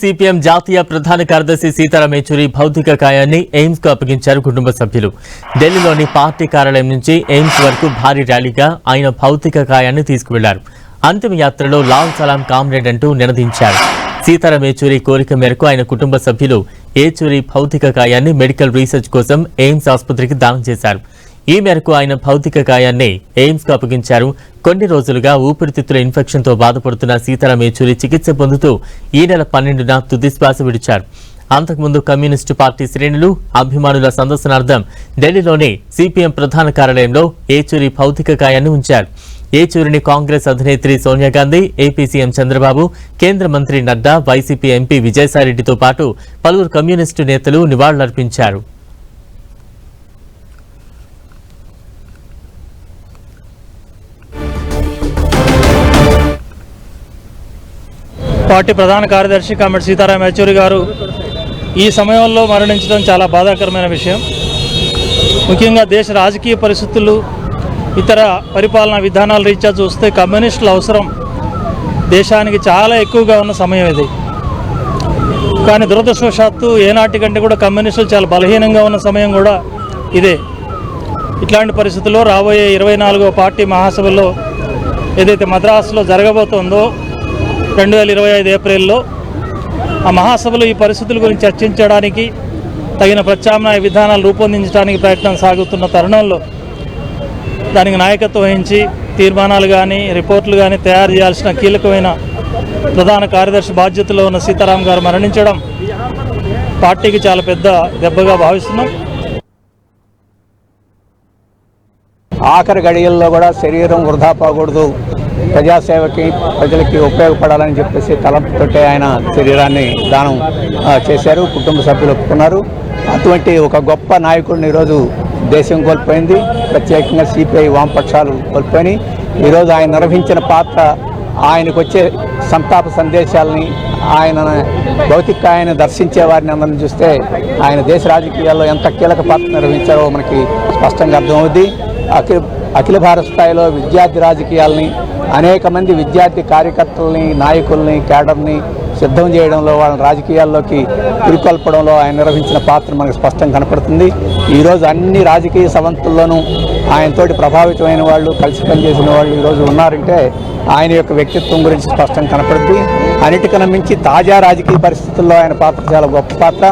CPM జాతీయ ప్రధాన కార్యదర్శి సీతారాం యేచూరి భౌతిక కాయాన్ని ఎయిమ్స్ కు అప్పగించారు కుటుంబ సభ్యులు. ఢిల్లీలోని పార్టీ కార్యాలయం నుంచి ఎయిమ్స్ వరకు భారీ ర్యాలీగా ఆయన భౌతిక కాయాన్ని తీసుకువెళ్లారు. అంతిమ యాత్రలో లాల్ సలాం కామ్రేడ్ అంటూ నినదించారు. సీతారాం యేచూరి కోరిక మేరకు ఆయన కుటుంబ సభ్యులు యేచూరి భౌతిక కాయాన్ని మెడికల్ రీసెర్చ్ కోసం ఎయిమ్స్ ఆసుపత్రికి దానం చేశారు. ఈ మేరకు ఆయన భౌతిక కాయాన్ని ఎయిమ్స్ కు అప్పగించారు. కొన్ని రోజులుగా ఊపిరితిత్తుల ఇన్ఫెక్షన్ తో బాధపడుతున్న సీతారాం యేచూరి చికిత్స పొందుతూ ఈ నెల 12న తుది శ్వాస విడిచారు. అంతకుముందు కమ్యూనిస్టు పార్టీ శ్రేణులు అభిమానుల సందర్శనార్థం ఢిల్లీలోని సిపిఎం ప్రధాన కార్యాలయంలో యేచూరి భౌతిక కాయాన్ని ఉంచారు. యేచూరిని కాంగ్రెస్ అధినేత్రి సోనియా గాంధీ, ఏపీ సీఎం చంద్రబాబు, కేంద్ర మంత్రి నడ్డా, వైసీపీ ఎంపీ విజయసాయిరెడ్డితో పాటు పలువురు కమ్యూనిస్టు నేతలు నివాళులర్పించారు. పార్టీ ప్రధాన కార్యదర్శి కామ్రేడ్ సీతారాం యేచూరి గారు ఈ సమయంలో మరణించడం చాలా బాధాకరమైన విషయం. ముఖ్యంగా దేశ రాజకీయ పరిస్థితులు, ఇతర పరిపాలనా విధానాల రీత్యా చూస్తే కమ్యూనిస్టుల అవసరం దేశానికి చాలా ఎక్కువగా ఉన్న సమయం ఇది. కానీ దురదృష్టవశాత్తు ఏనాటి కంటే కూడా కమ్యూనిస్టులు చాలా బలహీనంగా ఉన్న సమయం కూడా ఇదే. ఇట్లాంటి పరిస్థితుల్లో రాబోయే 24వ పార్టీ మహాసభలో ఏదైతే మద్రాసులో జరగబోతోందో 2025 ఏప్రిల్లో, ఆ మహాసభలో ఈ పరిస్థితుల గురించి చర్చించడానికి, తగిన ప్రత్యామ్నాయ విధానాలు రూపొందించడానికి ప్రయత్నం సాగుతున్న తరుణంలో దానికి నాయకత్వం వహించి తీర్మానాలు కానీ రిపోర్టులు కానీ తయారు చేయాల్సిన కీలకమైన ప్రధాన కార్యదర్శి బాధ్యతలో ఉన్న సీతారాం గారు మరణించడం పార్టీకి చాలా పెద్ద దెబ్బగా భావిస్తున్నాం. ఆఖరి గడియల్లో కూడా శరీరం వృధా పోకూడదు, ప్రజాసేవకి ప్రజలకి ఉపయోగపడాలని చెప్పేసి తలంపుతోటే ఆయన శరీరాన్ని దానం చేశారు. కుటుంబ సభ్యులు ఒప్పుకున్నారు. అటువంటి ఒక గొప్ప నాయకుడిని ఈరోజు దేశం కోల్పోయింది. ప్రత్యేకంగా సిపిఐ వామపక్షాలు కోల్పోయినాయి. ఈరోజు ఆయన నిర్వహించిన పాత్ర, ఆయనకు వచ్చే సంతాప సందేశాలని, ఆయన భౌతిక ఆయన దర్శించే వారిని అందరిని చూస్తే ఆయన దేశ రాజకీయాల్లో ఎంత కీలక పాత్ర నిర్వహించారో మనకి స్పష్టంగా అర్థమవుద్ది. అఖిల భారత స్థాయిలో విద్యార్థి రాజకీయాలని, అనేక మంది విద్యార్థి కార్యకర్తలని, నాయకుల్ని, కేడర్ని సిద్ధం చేయడంలో, వాళ్ళని రాజకీయాల్లోకి పురికొల్పడంలో ఆయన నిర్వహించిన పాత్ర మనకు స్పష్టంగా కనపడుతుంది. ఈరోజు అన్ని రాజకీయ సవంతుల్లోనూ ఆయనతోటి ప్రభావితమైన వాళ్ళు, కలిసి పనిచేసిన వాళ్ళు ఈరోజు ఉన్నారంటే ఆయన యొక్క వ్యక్తిత్వం గురించి స్పష్టంగా కనపడుతుంది. అన్నిటికన్నా మించి తాజా రాజకీయ పరిస్థితుల్లో ఆయన పాత్ర చాలా గొప్ప పాత్ర.